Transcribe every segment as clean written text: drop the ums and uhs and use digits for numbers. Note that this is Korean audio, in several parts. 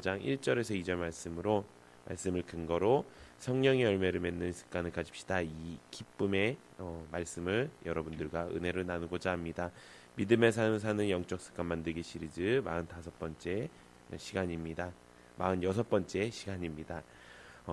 장 1절에서 2절 말씀을 근거로 성령의 열매를 맺는 습관을 가집시다. 이 기쁨의 말씀을 여러분들과 은혜를 나누고자 합니다. 믿음의 삶을 사는 영적 습관 만들기 시리즈 45번째 시간입니다. 46번째 시간입니다.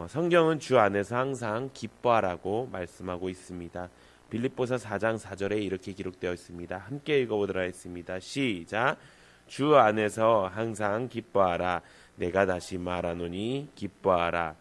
성경은 주 안에서 항상 기뻐하라고 말씀하고 있습니다. 빌립보서 4장 4절에 이렇게 기록되어 있습니다. 함께 읽어보도록 하겠습니다. 시작. 주 안에서 항상 기뻐하라. 내가 다시 말하노니 기뻐하라.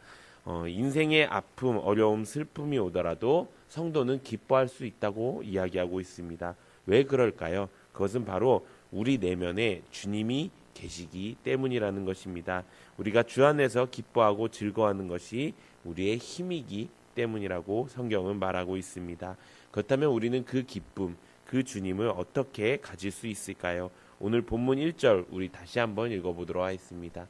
인생의 아픔, 어려움, 슬픔이 오더라도 성도는 기뻐할 수 있다고 이야기하고 있습니다. 왜 그럴까요? 그것은 바로 우리 내면에 주님이 계시기 때문이라는 것입니다. 우리가 주 안에서 기뻐하고 즐거워하는 것이 우리의 힘이기 때문이라고 성경은 말하고 있습니다. 그렇다면 우리는 그 기쁨, 그 주님을 어떻게 가질 수 있을까요? 오늘 본문 1절 우리 다시 한번 읽어보도록 하겠습니다.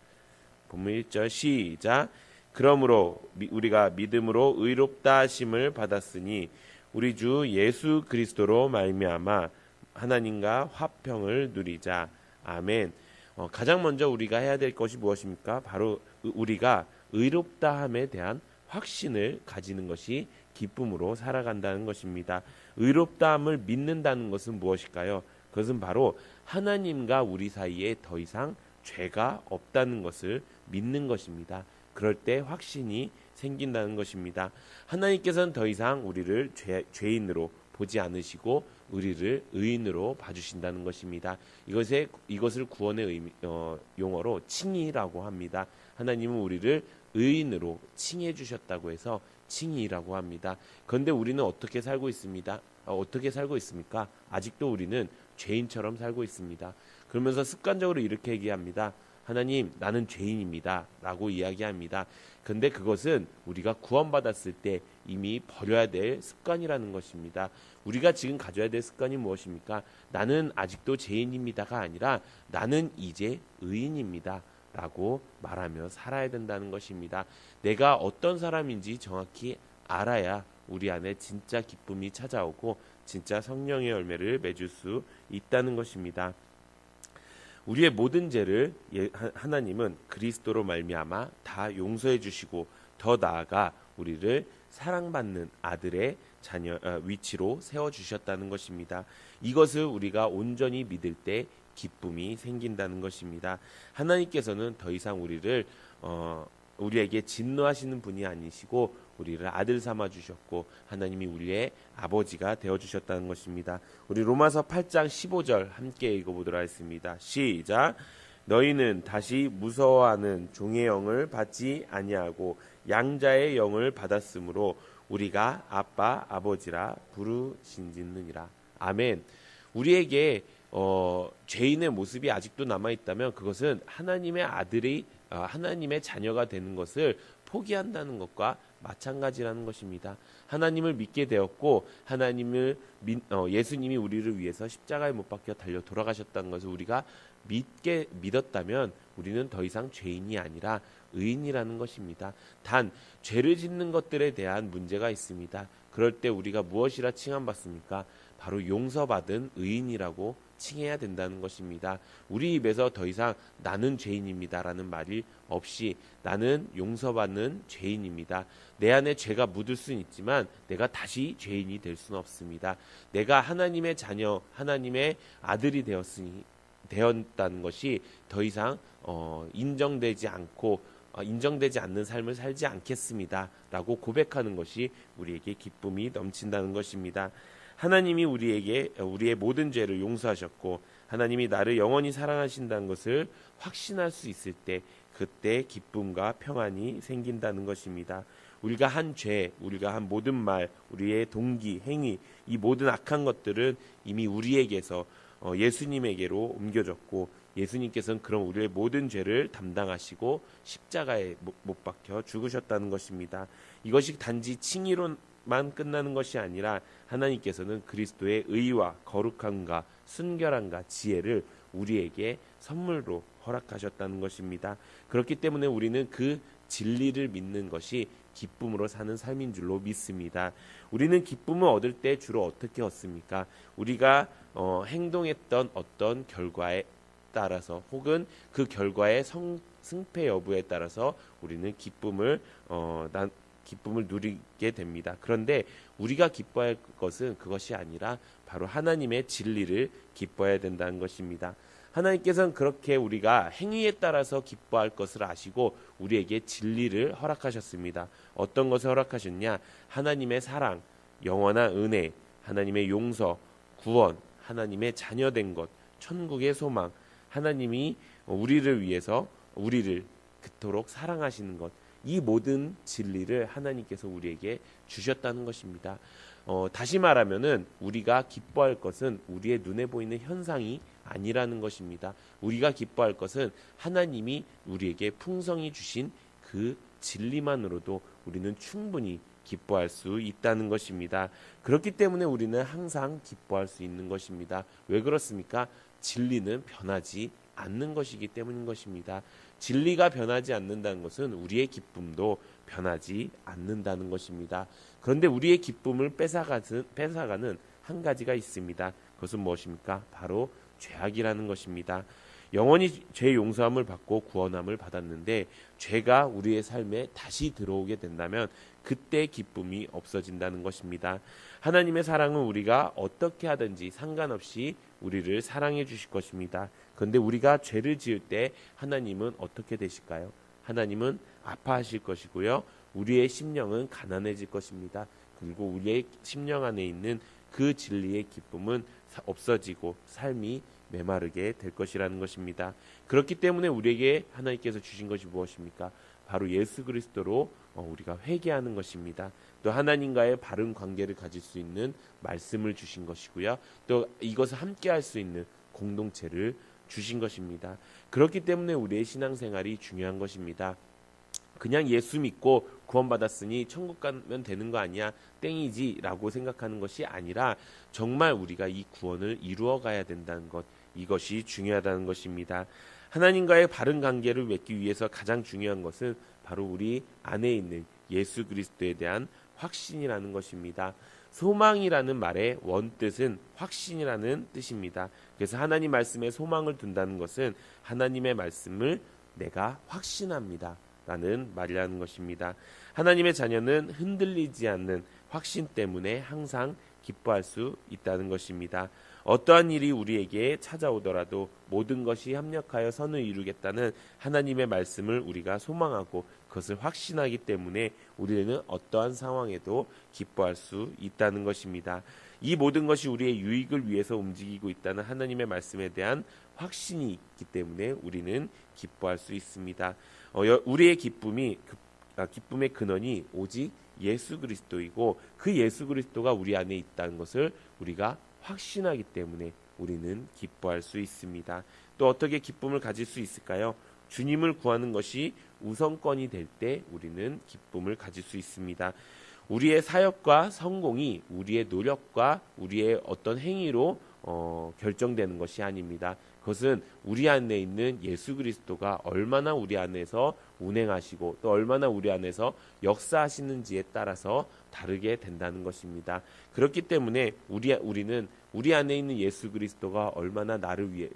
본문 1절 시작. 그러므로 우리가 믿음으로 의롭다 하심을 받았으니 우리 주 예수 그리스도로 말미암아 하나님과 화평을 누리자. 아멘. 가장 먼저 우리가 해야 될 것이 무엇입니까? 바로 우리가 의롭다함에 대한 확신을 가지는 것이 기쁨으로 살아간다는 것입니다. 의롭다함을 믿는다는 것은 무엇일까요? 그것은 바로 하나님과 우리 사이에 더 이상 죄가 없다는 것을 믿는 것입니다. 그럴 때 확신이 생긴다는 것입니다. 하나님께서는 더 이상 우리를 죄인으로 보지 않으시고 우리를 의인으로 봐주신다는 것입니다. 이것을 구원의 용어로 칭의라고 합니다. 하나님은 우리를 의인으로 칭해 주셨다고 해서 칭의라고 합니다. 그런데 우리는 어떻게 살고 있습니다? 어떻게 살고 있습니까? 아직도 우리는 죄인처럼 살고 있습니다. 그러면서 습관적으로 이렇게 얘기합니다. 하나님, 나는 죄인입니다 라고 이야기합니다. 근데 그것은 우리가 구원받았을 때 이미 버려야 될 습관이라는 것입니다. 우리가 지금 가져야 될 습관이 무엇입니까? 나는 아직도 죄인입니다가 아니라 나는 이제 의인입니다 라고 말하며 살아야 된다는 것입니다. 내가 어떤 사람인지 정확히 알아야 우리 안에 진짜 기쁨이 찾아오고 진짜 성령의 열매를 맺을 수 있다는 것입니다. 우리의 모든 죄를 하나님은 그리스도로 말미암아 다 용서해 주시고 더 나아가 우리를 사랑받는 아들의 위치로 세워주셨다는 것입니다. 이것을 우리가 온전히 믿을 때 기쁨이 생긴다는 것입니다. 하나님께서는 더 이상 우리에게 진노하시는 분이 아니시고 우리를 아들 삼아 주셨고 하나님이 우리의 아버지가 되어 주셨다는 것입니다. 우리 로마서 8장 15절 함께 읽어보도록 하겠습니다. 시작. 너희는 다시 무서워하는 종의 영을 받지 아니하고 양자의 영을 받았으므로 우리가 아빠 아버지라 부르신지느니라. 아멘. 우리에게 죄인의 모습이 아직도 남아있다면 그것은 하나님의 아들이 하나님의 자녀가 되는 것을 포기한다는 것과 마찬가지라는 것입니다. 하나님을 믿게 되었고 예수님이 우리를 위해서 십자가에 못 박혀 달려 돌아가셨다는 것을 우리가 믿었다면 우리는 더 이상 죄인이 아니라 의인이라는 것입니다. 단 죄를 짓는 것들에 대한 문제가 있습니다. 그럴 때 우리가 무엇이라 칭함받습니까? 바로 용서받은 의인이라고 칭해야 된다는 것입니다. 우리 입에서 더 이상 나는 죄인입니다라는 말이 없이 나는 용서받는 죄인입니다. 내 안에 죄가 묻을 수는 있지만 내가 다시 죄인이 될 수는 없습니다. 내가 하나님의 자녀, 하나님의 아들이 되었다는 것이 더 이상 인정되지 않는 삶을 살지 않겠습니다 라고 고백하는 것이 우리에게 기쁨이 넘친다는 것입니다. 하나님이 우리의 모든 죄를 용서하셨고 하나님이 나를 영원히 사랑하신다는 것을 확신할 수 있을 때 그때 기쁨과 평안이 생긴다는 것입니다. 우리가 한 죄, 우리가 한 모든 말, 우리의 동기, 행위, 이 모든 악한 것들은 이미 우리에게서 예수님에게로 옮겨졌고 예수님께서는 그럼 우리의 모든 죄를 담당하시고 십자가에 못 박혀 죽으셨다는 것입니다. 이것이 단지 칭의로만 끝나는 것이 아니라 하나님께서는 그리스도의 의와 거룩함과 순결함과 지혜를 우리에게 선물로 허락하셨다는 것입니다. 그렇기 때문에 우리는 그 진리를 믿는 것이 기쁨으로 사는 삶인 줄로 믿습니다. 우리는 기쁨을 얻을 때 주로 어떻게 얻습니까? 우리가 행동했던 어떤 결과에 따라서 혹은 그 결과의 승패 여부에 따라서 우리는 기쁨을 누리게 됩니다. 그런데 우리가 기뻐할 것은 그것이 아니라 바로 하나님의 진리를 기뻐해야 된다는 것입니다. 하나님께서는 그렇게 우리가 행위에 따라서 기뻐할 것을 아시고 우리에게 진리를 허락하셨습니다. 어떤 것을 허락하셨냐? 하나님의 사랑, 영원한 은혜, 하나님의 용서, 구원, 하나님의 자녀된 것, 천국의 소망, 하나님이 우리를 위해서 우리를 그토록 사랑하시는 것, 이 모든 진리를 하나님께서 우리에게 주셨다는 것입니다. 다시 말하면은 우리가 기뻐할 것은 우리의 눈에 보이는 현상이 아니라는 것입니다. 우리가 기뻐할 것은 하나님이 우리에게 풍성히 주신 그 진리만으로도 우리는 충분히 기뻐할 수 있다는 것입니다. 그렇기 때문에 우리는 항상 기뻐할 수 있는 것입니다. 왜 그렇습니까? 진리는 변하지 않는 것이기 때문인 것입니다. 진리가 변하지 않는다는 것은 우리의 기쁨도 변하지 않는다는 것입니다. 그런데 우리의 기쁨을 뺏어가는 한 가지가 있습니다. 그것은 무엇입니까? 바로 죄악이라는 것입니다. 영원히 죄 용서함을 받고 구원함을 받았는데 죄가 우리의 삶에 다시 들어오게 된다면 그때 기쁨이 없어진다는 것입니다. 하나님의 사랑은 우리가 어떻게 하든지 상관없이 우리를 사랑해 주실 것입니다. 그런데 우리가 죄를 지을 때 하나님은 어떻게 되실까요? 하나님은 아파하실 것이고요. 우리의 심령은 가난해질 것입니다. 그리고 우리의 심령 안에 있는 그 진리의 기쁨은 없어지고 삶이 메마르게 될 것이라는 것입니다. 그렇기 때문에 우리에게 하나님께서 주신 것이 무엇입니까? 바로 예수 그리스도로 우리가 회개하는 것입니다. 또 하나님과의 바른 관계를 가질 수 있는 말씀을 주신 것이고요. 또 이것을 함께 할 수 있는 공동체를 주신 것입니다. 그렇기 때문에 우리의 신앙생활이 중요한 것입니다. 그냥 예수 믿고 구원받았으니 천국 가면 되는 거 아니야 땡이지 라고 생각하는 것이 아니라 정말 우리가 이 구원을 이루어 가야 된다는 것, 이것이 중요하다는 것입니다. 하나님과의 바른 관계를 맺기 위해서 가장 중요한 것은 바로 우리 안에 있는 예수 그리스도에 대한 확신이라는 것입니다. 소망이라는 말의 원뜻은 확신이라는 뜻입니다. 그래서 하나님 말씀에 소망을 둔다는 것은 하나님의 말씀을 내가 확신합니다 라는 말이라는 것입니다. 하나님의 자녀는 흔들리지 않는 확신 때문에 항상 기뻐할 수 있다는 것입니다. 어떠한 일이 우리에게 찾아오더라도 모든 것이 합력하여 선을 이루겠다는 하나님의 말씀을 우리가 소망하고 그것을 확신하기 때문에 우리는 어떠한 상황에도 기뻐할 수 있다는 것입니다. 이 모든 것이 우리의 유익을 위해서 움직이고 있다는 하나님의 말씀에 대한 확신이 있기 때문에 우리는 기뻐할 수 있습니다. 우리의 기쁨의 근원이 오직 예수 그리스도이고 그 예수 그리스도가 우리 안에 있다는 것을 우리가 확신하기 때문에 우리는 기뻐할 수 있습니다. 또 어떻게 기쁨을 가질 수 있을까요? 주님을 구하는 것이 우선권이 될 때 우리는 기쁨을 가질 수 있습니다. 우리의 사역과 성공이 우리의 노력과 우리의 어떤 행위로 결정되는 것이 아닙니다. 그것은 우리 안에 있는 예수 그리스도가 얼마나 우리 안에서 운행하시고 또 얼마나 우리 안에서 역사하시는지에 따라서 다르게 된다는 것입니다. 그렇기 때문에 우리는 우리 안에 있는 예수 그리스도가 얼마나 나를 위해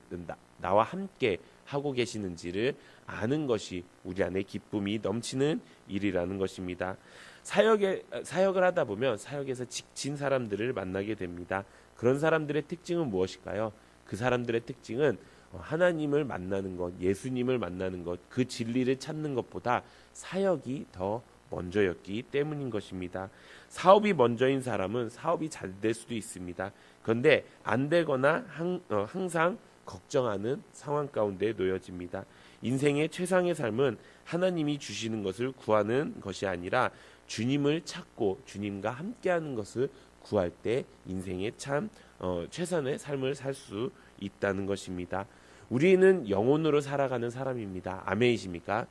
나와 함께 하고 계시는지를 아는 것이 우리 안에 기쁨이 넘치는 일이라는 것입니다. 사역을 하다 보면 사역에서 지친 사람들을 만나게 됩니다. 그런 사람들의 특징은 무엇일까요? 그 사람들의 특징은 하나님을 만나는 것, 예수님을 만나는 것, 그 진리를 찾는 것보다 사역이 더 먼저였기 때문인 것입니다. 사업이 먼저인 사람은 사업이 잘 될 수도 있습니다. 그런데 안 되거나 항상 걱정하는 상황 가운데 놓여집니다. 인생의 최상의 삶은 하나님이 주시는 것을 구하는 것이 아니라 주님을 찾고 주님과 함께하는 것을 구할 때 인생의 참 최선의 삶을 살 수 있다는 것입니다. 우리는 영혼으로 살아가는 사람입니다. 아멘이십니까?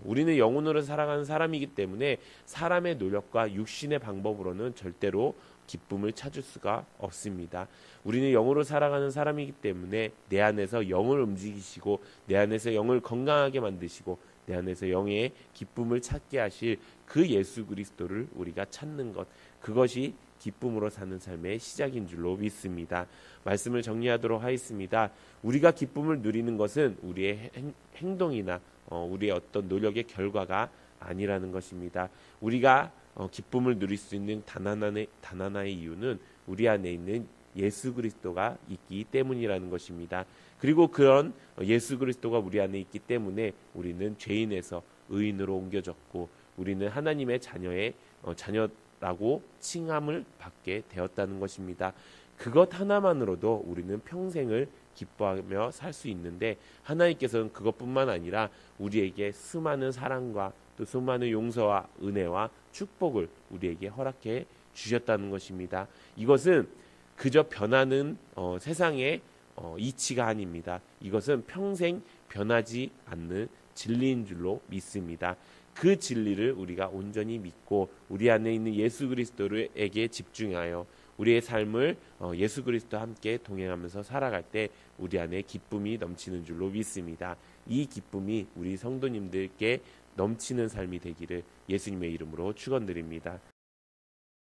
우리는 영혼으로 살아가는 사람이기 때문에 사람의 노력과 육신의 방법으로는 절대로 기쁨을 찾을 수가 없습니다. 우리는 영으로 살아가는 사람이기 때문에 내 안에서 영을 움직이시고 내 안에서 영을 건강하게 만드시고 내 안에서 영의 기쁨을 찾게 하실 그 예수 그리스도를 우리가 찾는 것, 그것이 기쁨으로 사는 삶의 시작인 줄로 믿습니다. 말씀을 정리하도록 하겠습니다. 우리가 기쁨을 누리는 것은 우리의 행동이나 우리의 어떤 노력의 결과가 아니라는 것입니다. 우리가 기쁨을 누릴 수 있는 단 하나의 이유는 우리 안에 있는 예수 그리스도가 있기 때문이라는 것입니다. 그리고 그런 예수 그리스도가 우리 안에 있기 때문에 우리는 죄인에서 의인으로 옮겨졌고 우리는 하나님의 자녀라고 칭함을 받게 되었다는 것입니다. 그것 하나만으로도 우리는 평생을 기뻐하며 살 수 있는데 하나님께서는 그것뿐만 아니라 우리에게 수많은 사랑과 또 수많은 용서와 은혜와 축복을 우리에게 허락해 주셨다는 것입니다. 이것은 그저 변하는 세상의 이치가 아닙니다. 이것은 평생 변하지 않는 진리인 줄로 믿습니다. 그 진리를 우리가 온전히 믿고 우리 안에 있는 예수 그리스도에게 집중하여 우리의 삶을 예수 그리스도와 함께 동행하면서 살아갈 때 우리 안에 기쁨이 넘치는 줄로 믿습니다. 이 기쁨이 우리 성도님들께 넘치는 삶이 되기를 예수님의 이름으로 축원드립니다.